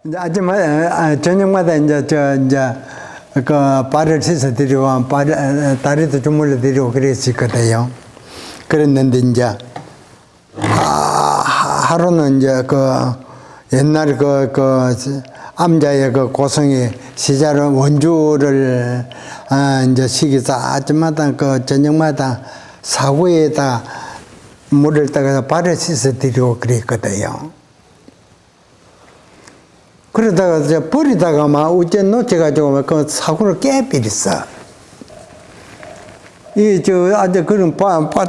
이제 아침마다, 저녁마다 이제 그 발을 씻어드리고, 다리도 주물러드리고 그랬었거든요. 그랬는데, 이제, 하루는 이제 옛날 암자의 고성이 시자를 원주를, 이제 시기사 아침마다 저녁마다 사구에다 물을 따가서 발을 씻어드리고 그랬거든요. 그러다가 이제 버리다가 막 어째 놓쳐가지고 그 사구를 깨버렸어. 아주 그런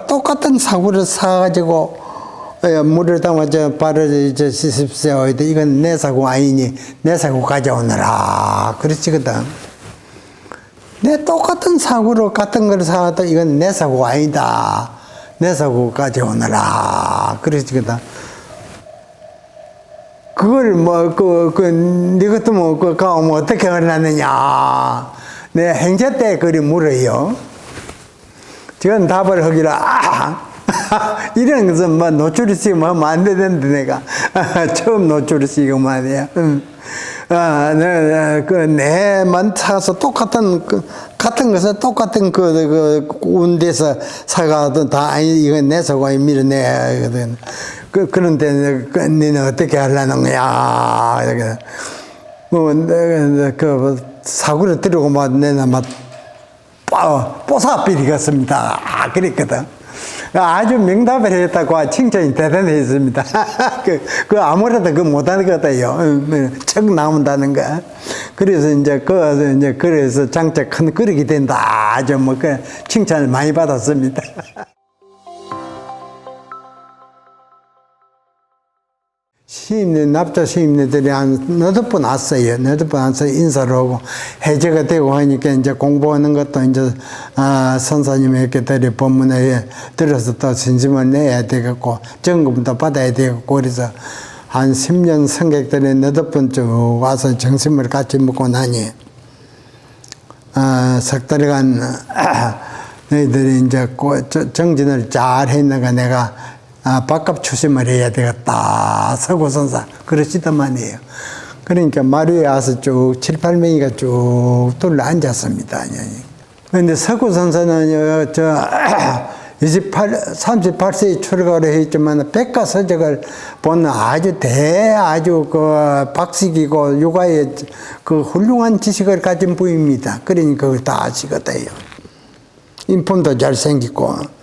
똑같은 사구를 사가지고 물을 담아서 발을 이제 씻읍시오. 이건 내 사구 아니니 내 사구 가져오너라. 그렇지거든. 내 똑같은 사구로 같은 걸 사와도 이건 내 사구 아니다. 내 사구 가져오너라. 그렇지거든. 그걸 네 같으면 가오면 어떻게 하느냐. 내 행제 때 그리 물어요. 지금 답을 하기라, 이런 것은 노출이 쓰면 하면 안 되는데, 내가. 처음 노출이 쓰고 말이야. 내만 사서 같은 것을 똑같은 운데서 사가도 다, 이건 내 사고에 밀어내거든. 그런데, 너는 어떻게 하려는 거야? 사구를 들고 내가 뽀사삐리겠습니다. 그랬거든. 아주 명답을 했다고 칭찬이 대단했습니다. 아무래도 못하는 거다요. 척 나온다는 거. 그래서 그래서 장차 큰 그릇이 된다. 아주 칭찬을 많이 받았습니다. 시임네, 납자 시임네들이 한 너댓 번 왔어요. 너댓 번 와서 인사를 하고, 해제가 되고 하니까 이제 공부하는 것도 이제, 선사님에게 들이 법문에 들어서 또 진심을 내야 되겠고, 점검도 받아야 되겠고, 그래서 한 10년 성객들이 너댓 번 쭉 와서 정심을 같이 먹고 나니, 석 달간, 너희들이 이제 정진을 잘 했는가 내가 밥값 추심을 해야 되겠다. 서구선사. 그러시더만이에요. 그러니까 마루에 와서 쭉 7, 8명이가 쭉 둘러 앉았습니다. 그런데 서구선사는 38세에 출가를 했지만 백과서적을 보는 아주 박식이고 육아에 훌륭한 지식을 가진 부입니다. 그러니까 그걸 다 아시거든요. 인품도 잘생기고.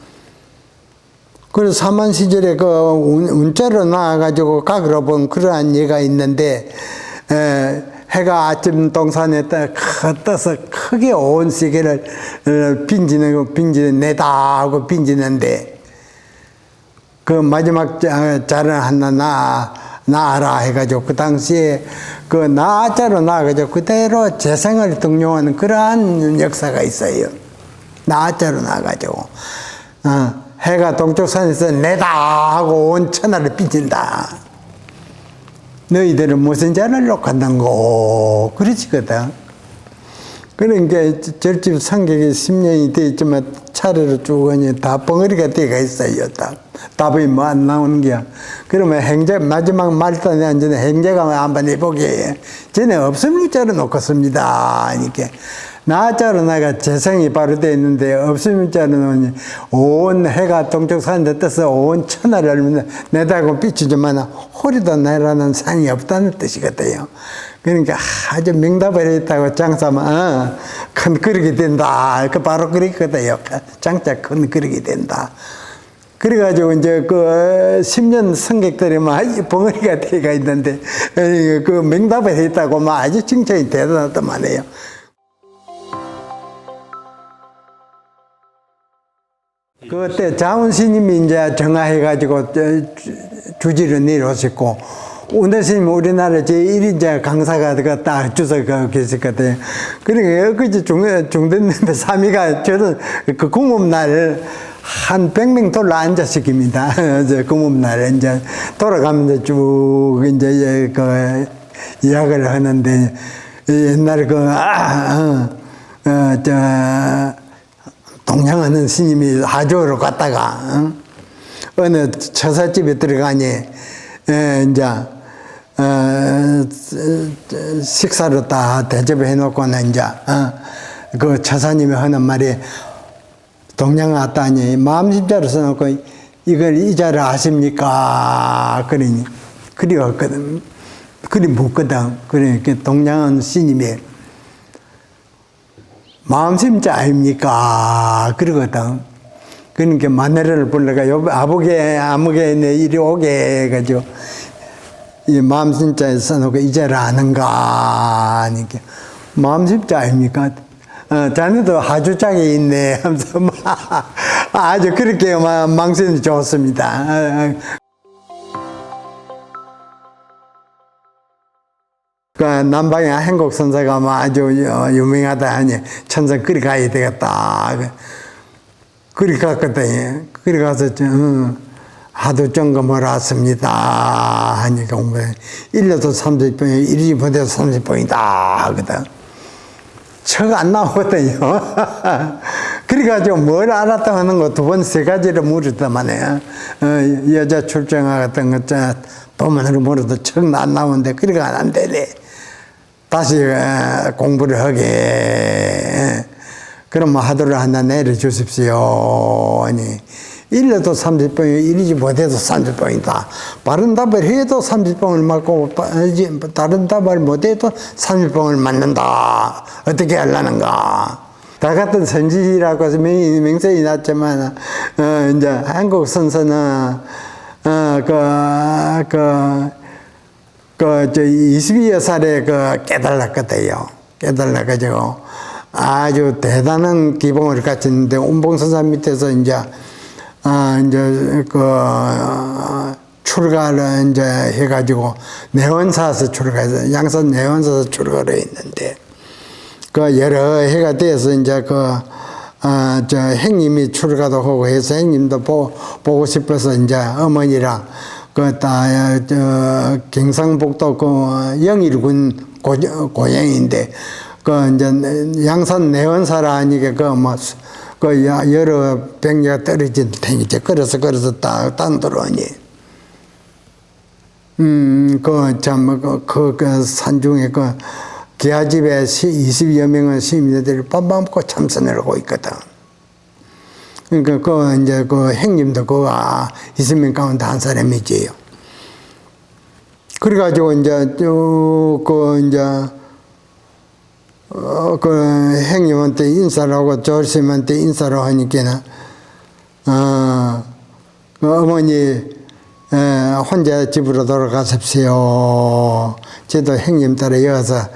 그래서 사만 시절에 운자로 나와가지고 각으로 본 그러한 예가 있는데, 해가 아침 동산에 떠서 크게 온 세계를 빈지는 내다 하고 빈지는데, 마지막 자를 하나 나아라 해가지고 그 당시에 나자로 나와가지고 그대로 재생을 등용하는 그러한 역사가 있어요. 나자로 나와가지고. 해가 동쪽산에서 내다 하고 온 천하를 빚진다. 너희들은 무슨 자를 욕한다고 그러지거든. 그러니까 절집 성격이 10년이 되었지만 차례로 쭉 다 벙어리가 되어 있어요. 답이 안 나오는 게야. 그러면 마지막 말단에 앉은 행제가 한번 해보게. 전에 없음을 자로 놓겠습니다. 이렇게. 나자로 나가 재성이 바로 되어 있는데, 없으면 자는 온 해가 동쪽산에 떠서 온 천하를 내다고 비추지만 호리도 내라는 산이 없다는 뜻이거든요. 그러니까 아주 명답을 했다고 장사만 큰 그릇이 된다. 바로 그랬거든요. 장차 큰 그릇이 된다. 그래가지고 이제 10년 성객들이 벙어리가 되어 있는데, 명답을 했다고 아주 칭찬이 대단하단 말이에요. 그때 자운 스님이 이제 정화해가지고 주지를 내려오셨고, 운대 스님이 우리나라 제1인자 강사가 딱 주서 계셨거든요. 그러니까 엊그제 중대님의 사미가 저는 공업날 한 100명 돌로 앉았습니다. 공업날 이제 돌아가면서 쭉 이제 이야기를 하는데, 옛날에 동양하는 스님이 하조로 갔다가 어느 처사집에 들어가니 이제 식사를 다 대접해 놓고는 이제, 그 처사님이 하는 말이, 동양 왔다니, 마음심자를 써놓고, 이걸 이자를 아십니까? 그리 왔거든. 그리 묻거든. 그러니까 동양은 스님이, 마음심자 아닙니까? 그러거든. 그러니까 마누라를 불러가, 아무개 내 이리 오게 해가지고, 이 마음심자에 써놓고 이제를 아는가? 하니까, 마음심자 아닙니까? 자네도 하주장에 있네. 하면서 아주 그렇게 망신이 좋습니다. 그 남방의 한국 선사가 아주 유명하다 하니 천성 그리 가야 되겠다. 그리 갔거든요. 그리 가서 하도 점검을 왔습니다. 하니까 1년도 30번이 1이 못해서 30번이다. 하거든. 척 안 나오거든요. 그래가지고 뭘 알았다 하는 거 두 번, 세 가지를 물었다만 해요. 여자 출정화 같은 거, 법문으로 물어도 척 안 나오는데, 그래가 안 되네. 다시 공부를 하게. 그럼 하도를 하나 내려주십시오. 아니, 1년도 30번이 일이지 못해도 30번이다. 바른 답을 해도 30번을 맞고, 다른 답을 못해도 30번을 맞는다. 어떻게 하려는가. 다 같은 선지라고 해서 명성이 났지만, 이제 한국 선서는, 22살에 깨달았거든요. 깨달아가지고 아주 대단한 기본을 갖췄는데, 운봉선사 밑에서 이제 출가를 이제 해가지고, 내원사에서 출가해서, 양산 내원사에서 출가를 했는데, 여러 해가 돼서 이제 행님이 출가도 하고 해서 행님도 보고 싶어서 이제 어머니랑 경상북도 영일군 고향인데, 이제 양산 내원사라 하니까 여러 병리가 떨어진 탱이지. 그래서 딱 들어오니. 산중에 기아집에 20여 명의 시민들이 밥 먹고 참선을 하고 있거든. 그러니까 이제 행님도 20명 가운데 한 사람이지요. 그래가지고 이제 행님한테 인사를 하고 조심한테 인사를 하니까는, 어머니, 혼자 집으로 돌아가십시오. 저도 행님 따라 이어서,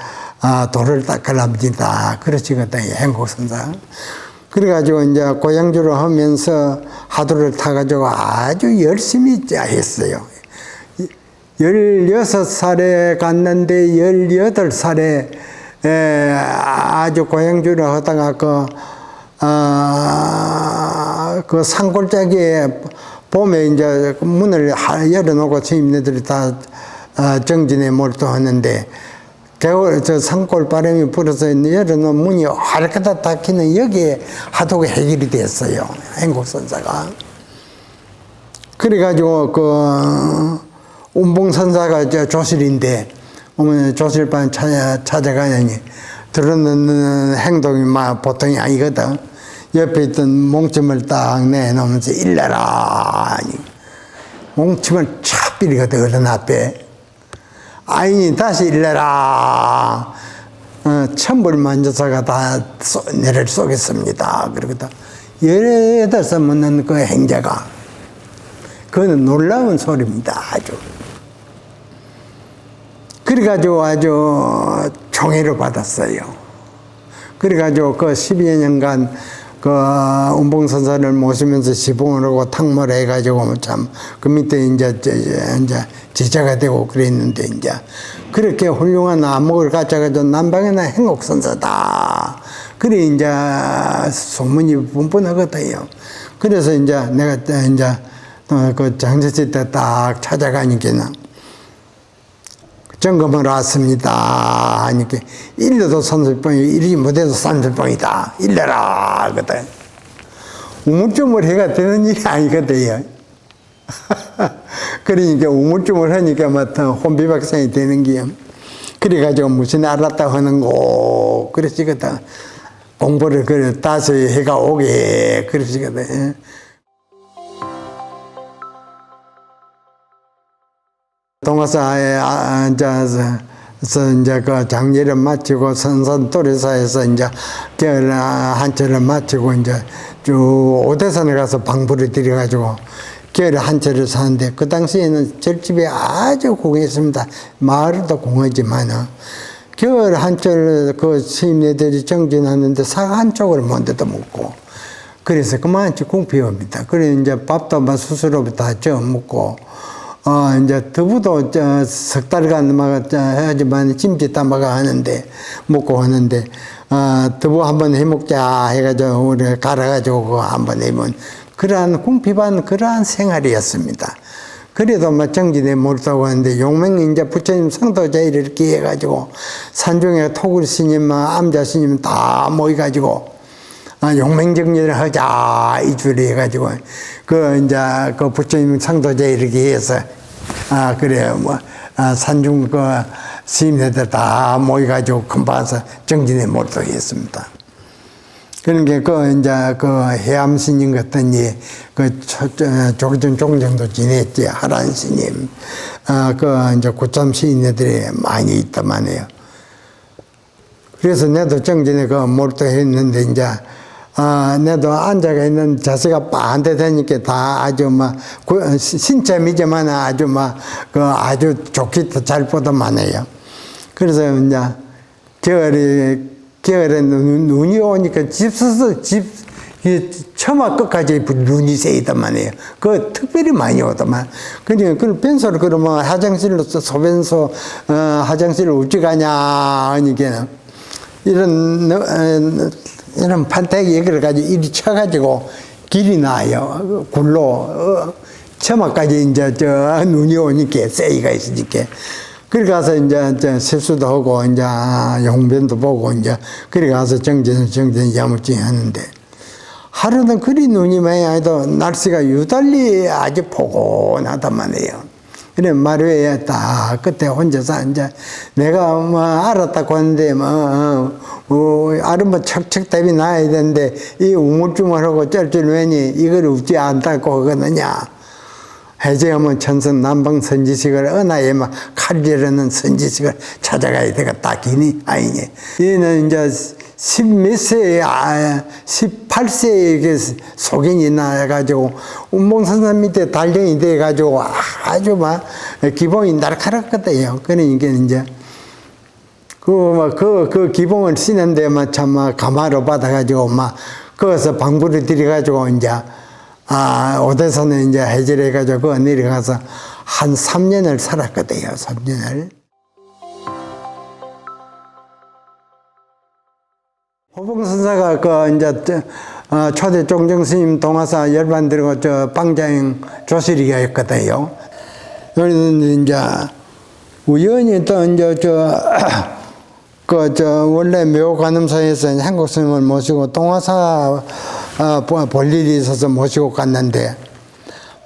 돌을 닦으랍니다. 그러시거든요, 행국선사. 그래가지고 이제 고향주로 하면서 하도를 타가지고 아주 열심히 했어요. 16살에 갔는데 18살에 아주 고향주를 하다가 그 산골짜기에 봄에 이제 문을 열어놓고 스님네들이 다 정진에 몰두하는데, 겨울 산골 바람이 불어서 열어놓은 문이 활까다 닫히는 여기에 하도가 해결이 됐어요. 행국선사가. 그래가지고 운봉선사가 조실인데, 조실반 찾아가니 들어놓는 행동이 보통이 아니거든. 옆에 있던 몽침을 딱 내놓으면서 일러라. 몽침을 촥 비리거든, 어른 앞에. 아이니 다시 일러라. 천불 만져서가 다 내를 쏘겠습니다. 그러거든. 18살 먹는 그 행자가. 그거는 놀라운 소리입니다, 아주. 그래가지고 아주 총애를 받았어요. 그래가지고 12여 년간 운봉선사를 모시면서 시봉을 하고 탕모를 해가지고 참, 밑에 이제 제자가 되고 그랬는데, 이제, 그렇게 훌륭한 안목을 갖춰가지고 남방에나 행옥선사다. 그래, 이제, 소문이 분분하거든요. 그래서 이제 내가 이제, 장제시 때 딱 찾아가니까는, 점검을 왔습니다. 하니까, 1년도 30번이, 1이 못해도 30번이다. 일러라. 하거든. 우물쭈물 해가 되는 일이 아니거든요. 그러니까 우물쭈물 하니까 막 혼비박산이 되는 게요. 그래가지고 무슨 알았다 하는 거 그러시거든. 공부를 그래 다시 해가 오게 그러시거든. 동화사에 앉아서 이제 그 장례를 마치고 선산도리사에서 이제 겨울 한철을 마치고 이제 쭉 오대산에 가서 방부를 들여가지고 겨울에 한철을 사는데 그 당시에는 절집이 아주 공했습니다. 마을도 공하지만 겨울 한철 그 스님네들이 정진하는데 사과 한 쪽을 먼저도 먹고 그래서 그만치 궁피웁니다. 그래 이제 밥도 막 스스로부터 다 쪄 먹고 이제 두부도 석 달간 막 해야지만 찜질 담아가 하는데 먹고 하는데 두부 한번 해먹자 해가지고 우리 갈아가지고 그거 한번 해면 그러한 궁핍한 그러한 생활이었습니다. 그래도 막 정진에 몰다고 하는데 용맹 이제 부처님 성도제를 이렇게 해가지고 산중에 토굴 스님, 암자 스님 다 모여가지고 용맹정리를 하자 이 줄에 해가지고 그 이제 그 부처님 성도제 이렇게 해서 그래요 뭐 산중 그 스님들 다 모여가지고 금방서 정진에 몰두했습니다. 그러니까 그 이제 그 해암 스님 같더니 그 조기전 종정도 지냈지 하란 스님 그 이제 고참 스님들이 많이 있다만해요. 그래서 내도 정진에 그 몰두했는데 이제 내도 앉아가 있는 자세가 반대되니까 다 아주 막 신참이지만 아주 막 그 아주 좋게 잘 보다만 해요. 그래서 이제 겨울에 눈이 오니까 처마 끝까지 눈이 세이다만 해요. 그 특별히 많이 오다만. 그러니까 그 변소를 그러면 화장실로 소변소 화장실을 어찌 가냐 하니까 이런 판타기 얘기를 가지고 이리 쳐가지고 길이 나요. 굴로 처마까지 이제 눈이 오니까 세이가 있으니까. 그래 가서 이제 세수도 하고 이제 용변도 보고 이제 그래 가서 정전 야무지게 하는데 하루는 그리 눈이 많이 와도 날씨가 유달리 아주 포근하단 말이에요. 그래 마루에 딱 그때 혼자서 이제 내가 뭐 알았다고 하는데 아르면 척척 답이 나야 되는데 이 우물쭈물하고 쩔쩔매니 이걸 웃지 않다고 하거든요. 해제하면 천선 남방 선지식을 은하에만 칼질하는 선지식을 찾아가야 되겠다. 기니 아니니. 얘는 이제 10몇 세에 18세에 속인이 나가지고 운봉선생 밑에 단련이 돼가지고 아주 막 기봉이 날카롭거든요. 그러니까 이제 그 기봉을 쓰는데 참 가마로 받아가지고 막 거기서 방부를 들여가지고 이제 오대산에 이제 해질해가지고 그거 내려가서 한 3년을 살았거든요. 3년을. 호봉선사가 그 이제 초대 종정스님 동화사 열반 들고 방장 조실이었거든요. 그래서 이제 우연히 또 이제 원래 묘관음사에서 한국 스님을 모시고 동화사 볼 일이 있어서 모시고 갔는데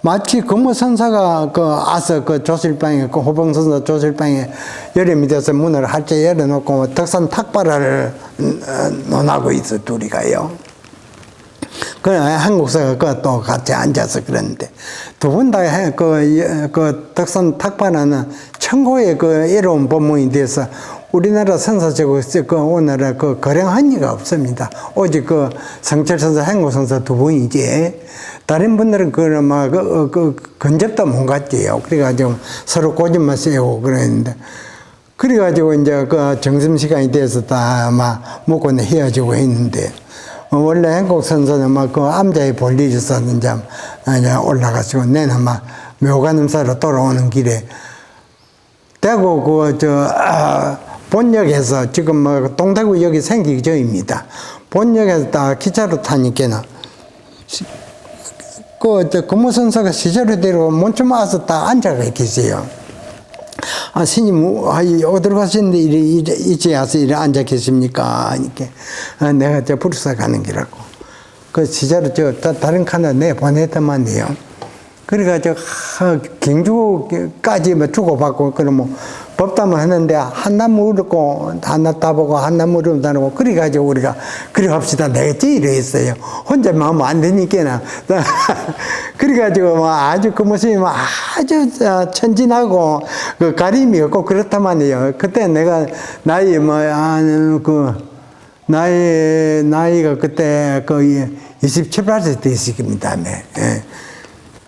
마치 금호선사가 그 조실방에 그 호봉선사 조실방에 여름이 돼서 문을 활짝 열어놓고 덕산 탁발을 논하고 있어 둘이가요. 그 한국사가 또 같이 앉아서 그랬는데 두 분 다 그 덕산 탁발은 천고의 그 이로운 법문이 돼서 우리나라 선사적으로 오늘은 거량한 이가 없습니다. 오직 성철선사, 한국선사 두 분이지. 다른 분들은 근접도 못 갔지요. 그래가지고 서로 꼬집만 세우고 그랬는데. 그래가지고 이제 점심시간이 돼서 다 먹고 헤어지고 했는데. 원래 한국선사는 암자에 볼 일이 있었는데 올라가시고 내는 묘관음사로 돌아오는 길에 대구 본역에서 지금 동대구역이 생기기 전입니다. 본역에서 다 기차로 타니까는 금호선사가 시절을 데리고 먼좀 와서 딱 앉아가 계세요. 스님 어디로 가시는데 이제 와서 이래 앉아 계십니까? 하니까 내가 부르사 가는 길이라고. 그 시절을 다른 칸에 내 보냈더만요. 그래가지고, 경주까지 뭐 주고받고, 그러면 법담을 하는데, 한나무 울고, 한나 따보고, 한나무 울고, 다르고, 그래가지고 우리가, 그래 합시다. 내겠지? 이랬어요. 혼자 마음 안 되니까나. 그래가지고, 뭐 아주 그 모습이 뭐 아주 천진하고, 그 가림이 없고, 그렇다만요. 그때 내가, 나이 뭐, 나이가 그때 거의 27, 8세 됐을 겁니다. 예.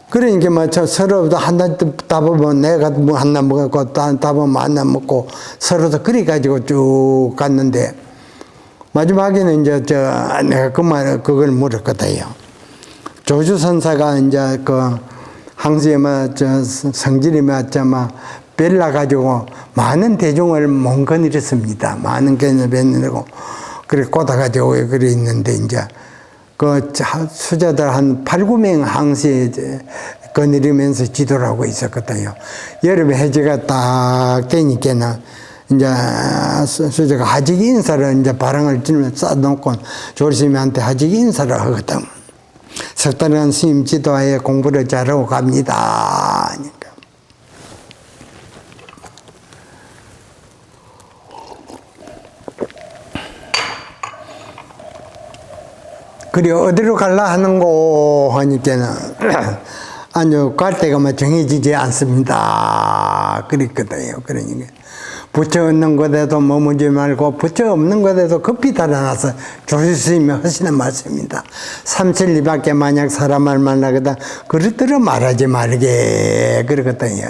그러니까 뭐 서로 한나 따보면 내가 뭐 한나 먹었고 따보면 한나 먹고 서로도 그래 가지고 쭉 갔는데 마지막에는 이제 내가 그걸 물었거든요. 조주 선사가 이제 그 항시에 성질이 벨라 가지고 많은 대중을 몽건이랬습니다. 많은 개념을 뱉느라고 그래 꼬다가지고 그래 있는데 이제 그 수자들 한 8, 9명 항시에 거느리면서 지도를 하고 있었거든요. 여름에 해제가 딱 되니까는 이제 수자가 하직 인사를 이제 바람을 쌓아놓고 조르스님한테 하직 인사를 하거든. 석 달간 스님 지도하에 공부를 잘하고 갑니다. 그래, 어디로 갈라 하는고 하니까는, 아니요, 갈 데가 뭐 정해지지 않습니다. 그랬거든요. 그러니까. 부처 없는 곳에도 머무지 말고, 부처 없는 곳에도 급히 달아나서 조실스님이 하시는 말씀입니다. 삼천리밖에 만약 사람을 만나거든, 그릇들어 말하지 말게. 그러거든요.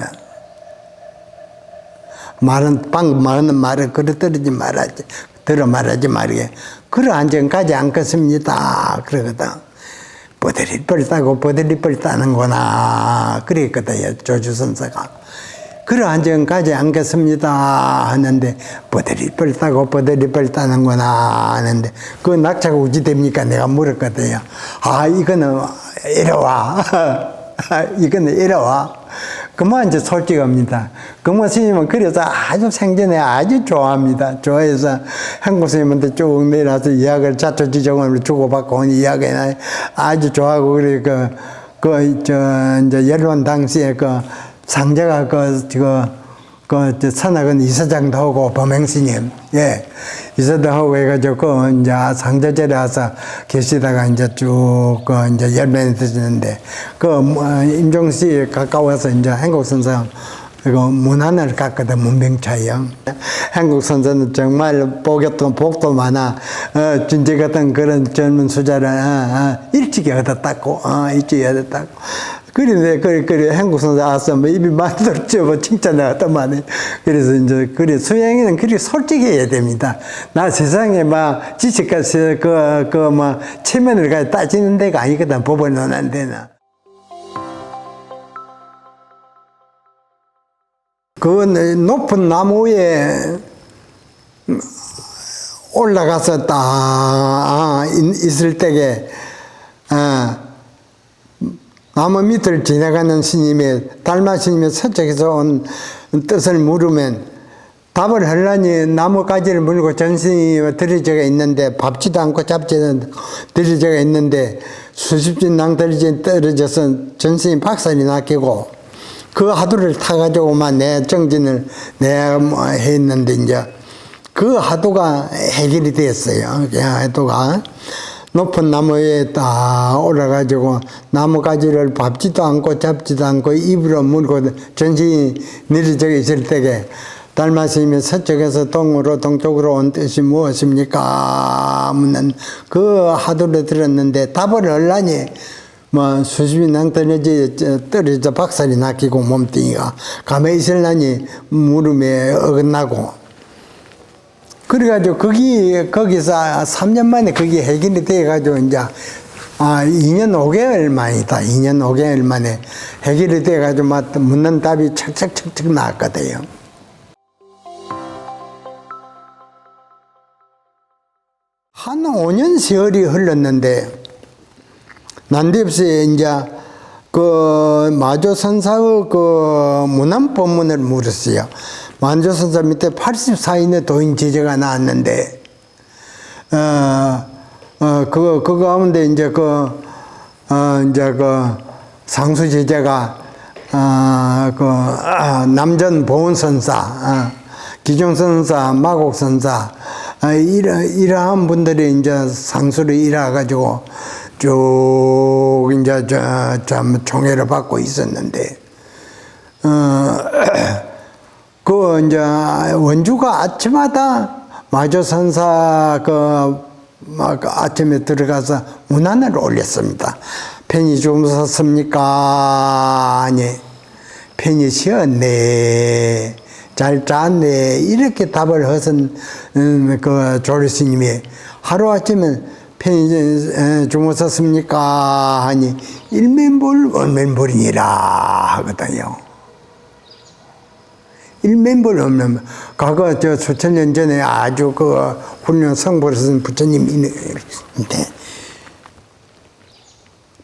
방금 말하는 말을 그릇들이지 말하지. 말하지 말게. 그러한 점까지 않겠습니다. 그러거든. 버들이벌 따고 버들이벌 따는구나. 그랬거든요. 조주선사가. 그러한 점까지 않겠습니다. 하는데, 버들이벌 따고 버들이벌 따는구나. 하는데, 그 낙차가 우지 됩니까? 내가 물었거든요. 아, 이거는 이래와. 이거는 이래와. 그만 이제 솔직합니다. 금호 스님은 그래서 아주 생전에 아주 좋아합니다. 좋아해서 한국 스님한테 쭉 내려서 이야기를 자초지종을 주고받고 이야기는 아주 좋아하고, 그래, 이제 연론 당시에 상자가 산악은 이사장도 하고, 범행스님, 예, 이사도 하고 해가지고, 이제 상자제를 와서 계시다가 이제 쭉, 이제 열면에 드시는데, 임종시 가까워서 이제 한국선사, 문안을 갔거든, 문병차요. 한국선사는 정말 복도 많아, 준재 같은 그런 젊은 수자를, 일찍이 얻었다고, 일찍이 얻었다고. 그래, 한국선사 와서 뭐 입이 만들었죠. 뭐 칭찬을 하단 말이에요. 그래서 이제, 그래, 수양이는 그렇게 솔직해야 됩니다. 나 세상에 막 지식까지 체면을 가지고 따지는 데가 아니거든. 법을 논하는 데는. 그 높은 나무에 올라가서 딱 있을 때에, 나무 밑을 지나가는 스님의, 달마 스님의 서쪽에서 온 뜻을 물으면 답을 하려니 나무가지를 물고 전신이 들어져가 있는데, 밟지도 않고 잡지도 들어져가 있는데, 수십진 낭 떨어져서 전신이 박살이 났고, 그 하도를 타가지고만 내 정진을 내가 했는데, 이제 그 하도가 해결이 됐어요. 그 하도가. 높은 나무에 딱 올라가지고 나무가지를 밟지도 않고 잡지도 않고 입으로 물고 전신이 내려져 있을 때에 달마 스님이 서쪽에서 동쪽으로 온 뜻이 무엇입니까? 묻는 그 하도를 들었는데 답을 하려니 뭐 수십이 낭 떨어져 박살이 낚이고 몸뚱이가 가만히 있으려니 물음에 어긋나고, 그래가지고 거기서 3년 만에 그게 해결이 돼가지고 이제 2년 5개월 만이다. 2년 5개월 만에 해결이 돼가지고 막 묻는 답이 척척척척 나왔거든요. 한 5년 세월이 흘렀는데 난데없이 이제 마조선사의 문안법문을 물었어요. 만조선사 밑에 84인의 도인 제자가 나왔는데, 그거 가운데 이제 상수 제자가 남전 보은선사, 기종선사, 마곡선사 이러한 분들이 이제 상수를 일해가지고 쭉 이제 참 총애를 받고 있었는데 그 이제 원주가 아침마다 마조선사 아침에 들어가서 문안을 올렸습니다. 편히 좀 섰습니까? 아니, 편히 쉬었네. 잘 잤네. 이렇게 답을 하신 그 조리스님이 하루아침에 편히 주무셨습니까? 하니 일면불 원면불이니라 하거든요. 일면불 없는 과거 수천 년 전에 아주 훌륭한 성불을 쓴 부처님이 있는데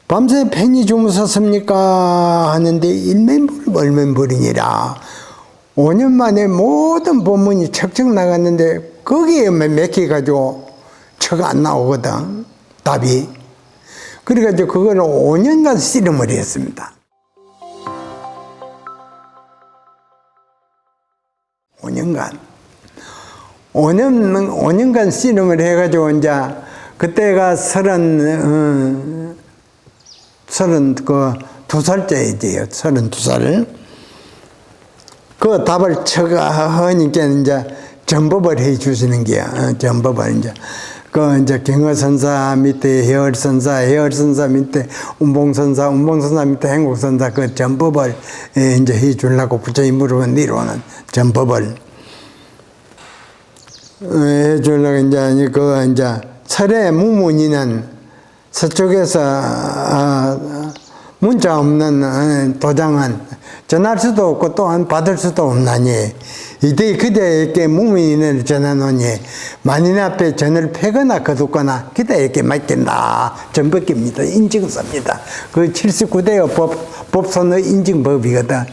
밤새 편히 주무셨습니까? 하는데 일면불 원면불이니라. 5년 만에 모든 본문이 척척 나갔는데 거기에 맥혀가지고 처가 안 나오거든, 답이. 그래가지고 그거는 5년간 씨름을 했습니다. 5년간 씨름을 해가지고 이제 그때가 32살째이지요. 32살. 그 답을 처가 하니까 이제 전법을 해 주시는 게야. 전법을 이제. 이제 경허선사 밑에 해열선사 밑에 운봉선사 밑에 행국선사 그 전법을 이제 해 주려고 부처님으로 내려오는 전법을 해 주려고 이제 이제 설의 무문이는 서쪽에서 문자 없는 도장은 전할 수도 없고 또한 받을 수도 없나니 이때 그대에게 무문인을 전하노니 만인 앞에 전을 패거나 거두거나 그대에게 맡긴다. 전법입니다. 인증서입니다. 그 79대의 법선의 인증법이거든.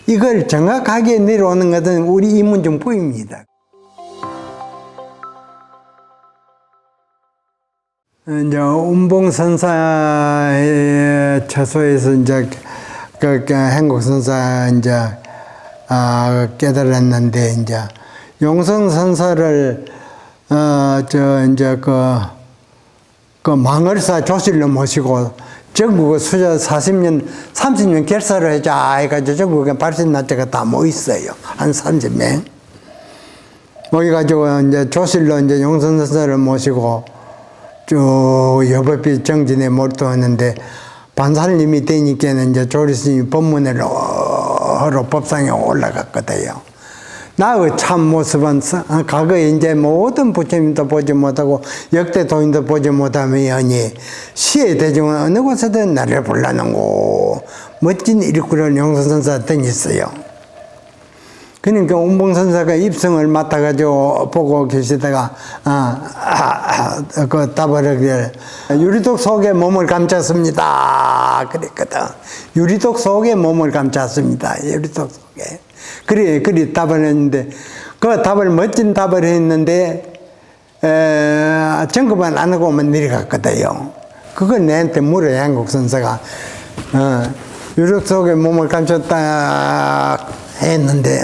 이걸 정확하게 내려오는 것은 우리 이문정부입니다. 이제 운봉선사의 처소에서 이제 행국선사 이제 깨달았는데 이제 용성선사를 이제 망을사 조실로 모시고 전국에 수자 40년 30년 결사를 하자 해가지고 전국에 발신날짜가 다 모였어요. 한 30명 모여가지고 이제 조실로 이제 용성선사를 모시고 쭉 여법비 정진에 몰두하는데 반살님이 되니까는 이제 조리스님이 법문을 하러 법상에 올라갔거든요. 나의 참 모습은 과거에 이제 모든 부처님도 보지 못하고 역대 도인도 보지 못하면이 시의 대중은 어느 곳에든 나를 불러놓고 멋진 일꾼을 용선선사 다녔어요. 그러니까 운봉선사가 입성을 맡아가지고 보고 계시다가 그 답을 하길 유리독 속에 몸을 감췄습니다. 그랬거든. 유리독 속에 몸을 감췄습니다. 유리독 속에. 그래 답을 했는데 그 답을 멋진 답을 했는데 점검을 안 하고만 내려갔거든요. 그걸 내한테 물어요. 한국선사가 유리독 속에 몸을 감췄다 했는데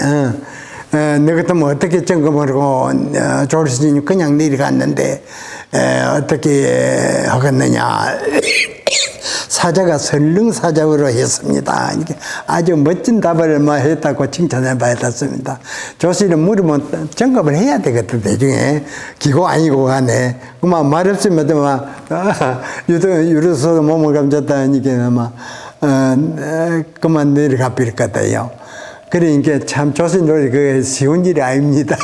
너 같으면 어떻게 점검을 하고 조리스님이 그냥 내려갔는데 어떻게 하겠느냐. 사자가 설릉사자로 했습니다. 이렇게 아주 멋진 답을 했다고 칭찬을 받았습니다. 조실은 물으면 점검을 해야 되거든. 나중에 기고 아니고 간에 그만 말 없으면 유리 속에 몸을 감췄다 하니까 그만 내려가 버릴 거다요. 그러니까 참 조실놀이 그 쉬운 일이 아닙니다.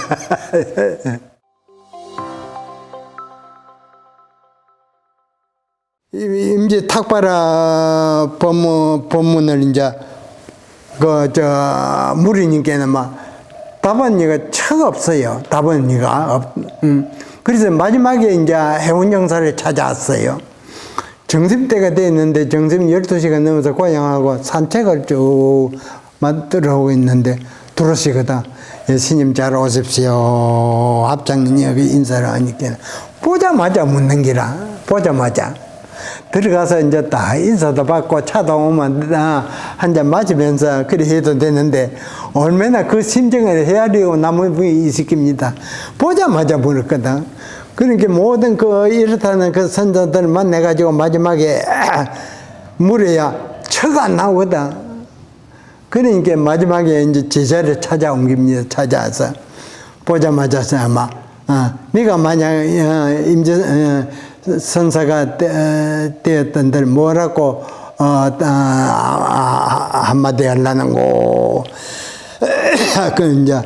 이제 탁바라 법문을 이제 물으니까는 답은이가 척 없어요. 답은이가 그래서 마지막에 이제 해운정사를 찾아왔어요. 정심때가 됐는데 정심 12시가 넘어서 고향하고 산책을 쭉 들어오고 있는데 들어오시거든. 예, 스님 잘 오십시오. 합장님 여기 인사를 하니까 보자마자 묻는 기라. 보자마자 들어가서 이제 다 인사도 받고 차도 오면 한 잔 마시면서 그래 해도 되는데 얼마나 그 심정을 헤아리고 남은 분이 있습니다. 보자마자 물었거든. 그러니까 모든 이렇다는 그 선자들을 만나가지고 마지막에 물어야 처가 안 나오거든. 그러니까 마지막에 이제 제자를 찾아온 겁니다. 찾아와서 보자마자 아마 네가 만약 임재 선사가 되었던들 뭐라고 한마디 하려는 거. 그 이제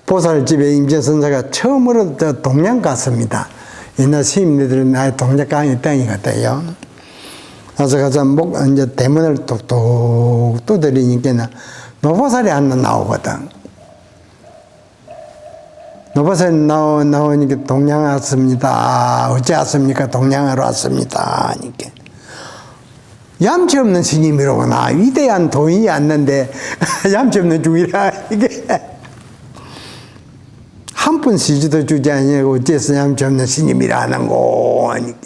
보살집에 임재 선사가 처음으로 동양 갔습니다. 옛날 스님들은 나의 동작강의 땅이 같아요. 그래서 가서 이제 대문을 톡톡 두드리니까 노보살이 하나 나오거든. 노보살이 나오니까 동양 왔습니다. 어째 왔습니까? 동양하러 왔습니다. 하니까. 얌치 없는 스님이로구나. 위대한 도인이 왔는데 얌치 없는 중이라 이게 한 푼 시주도 주지 아니고 어째서 얌치 없는 스님이라 하는 거 하니까.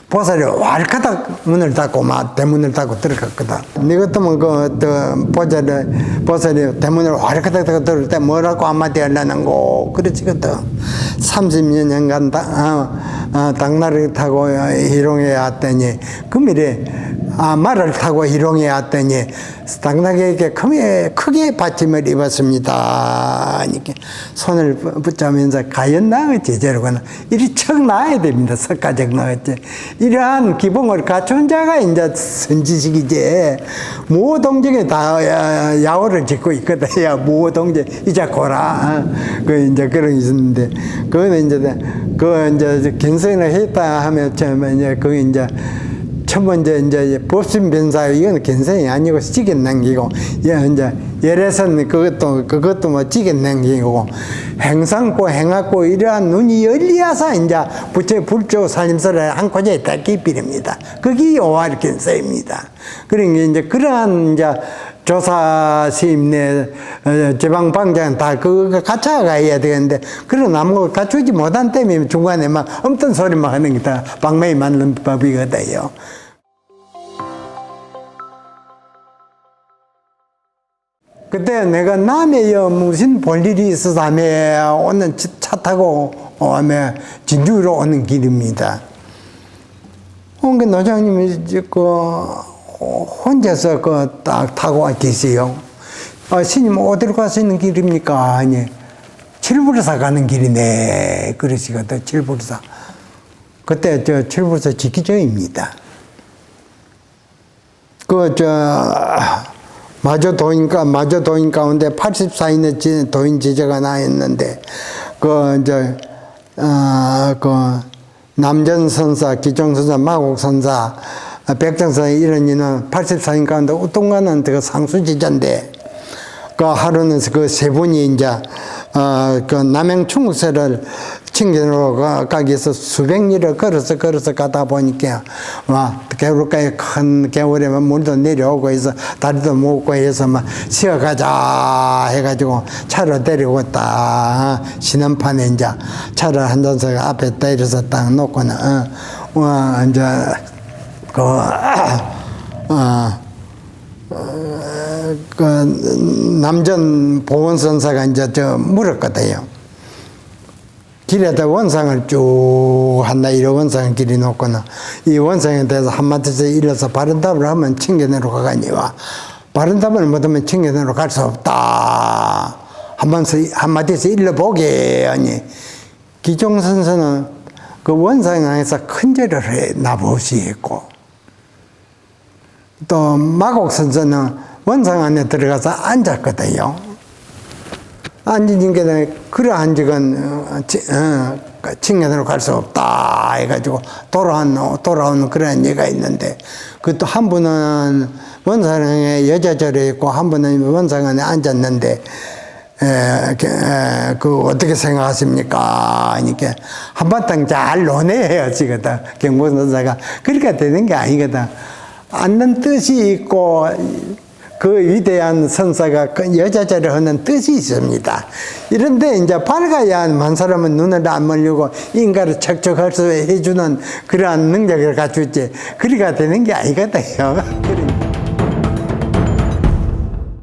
보살이 왈카닥 문을 닫고 막 대문을 닫고 들어갔거든. 네 같으면 보살이 대문을 왈카닥 닫고 들어올 때 뭐라고 한마디 하려는 거 그렇지거든. 30년간 당나라를 타고 희롱에 왔더니 금일에 말을 타고 희롱에 왔더니 당나라에게 크게 받침을 입었습니다. 하니까 손을 붙잡으면서 가연나의 제자로구나. 이리 척 나야 됩니다. 석가적 나겠지. 이러한 기본을 갖춘 자가 이제 선지식이지. 모동정에 다 야호를 짓고 있거든. 야, 모동정, 이자 고라. 이제 그런 게 있었는데, 그거는 이제 견성을 했다 하면, 이제, 첫 번째, 이제, 법신 변사, 이건 견성이 아니고, 찌개 남기고, 이제, 열애선 그것도 뭐 찌개 남기고, 행상고, 행하고, 이러한 눈이 열리어서, 이제, 불조 살림살을 한 코자에 딱 기필입니다. 그게 오할 견성입니다. 그러니까, 이제, 그러한, 이제, 조사 시임내 지방방장 다 그거 갖춰가야 되는데 그런 나무 갖추지 못한 때문에 중간에 막 엄청 소리만 하는 게 다 방매이 맞는 법이거든요. 그때 내가 남해 무슨 볼일이 있어서 하며 오늘 차 타고 하며 진주로 오는 길입니다. 노장님이 혼자서 딱 타고 계세요. 스님 어디로 가시는 길입니까? 아니, 칠불사 가는 길이네. 그러시거든, 칠불사. 그때 칠불사 지키정입니다. 마저 도인 가운데 84인의 도인 제자가 나있는데, 남전선사, 기종선사, 마곡선사, 백정사 이런 이는 84인 가운데 어떤 거는 그 상수지자인데, 하루는 세 분이 이제, 남양충국세를 청계로 가기 위해서 수백 리를 걸어서 가다 보니까, 겨울가에 큰 겨울에 물도 내려오고 해서 다리도 먹고 해서 쉬어가자 해가지고 차를 데리고 딱 신원판에 이제 차를 한 잔씩 앞에 때려서 딱 놓고는, 이제, 남전 보원선사가 이제 물었거든요. 길에다 원상을 쭉 한다, 이런 원상을 길이 놓고는 이 원상에 대해서 한마디씩 일러서 바른 답을 하면 청계내로 가가니와 바른 답을 못하면 청계내로 갈 수 없다. 한마디씩 일러보게 하니 기종선사는 그 원상에서 큰 절을 해 나보시 했고, 또 마곡선사는 원상 안에 들어가서 앉았거든요. 앉으니까 그러한 적은 청계내로 갈 수 없다 해가지고 돌아오는 그런 예가 있는데, 그것도 한 분은 원상에 여자절에 있고 한 분은 원상 안에 앉았는데, 어떻게 생각하십니까? 하니까 한바탕 잘 논해요, 지금 경보선사가. 그러니까 되는 게 아니거든. 앉는 뜻이 있고 그 위대한 선사가 그 여자절을 하는 뜻이 있습니다. 이런데 이제 밝아야만 사람은 눈을 안 멀리고 인가를 척척할 수 해주는 그러한 능력을 갖추지 그리가 되는 게 아니거든요.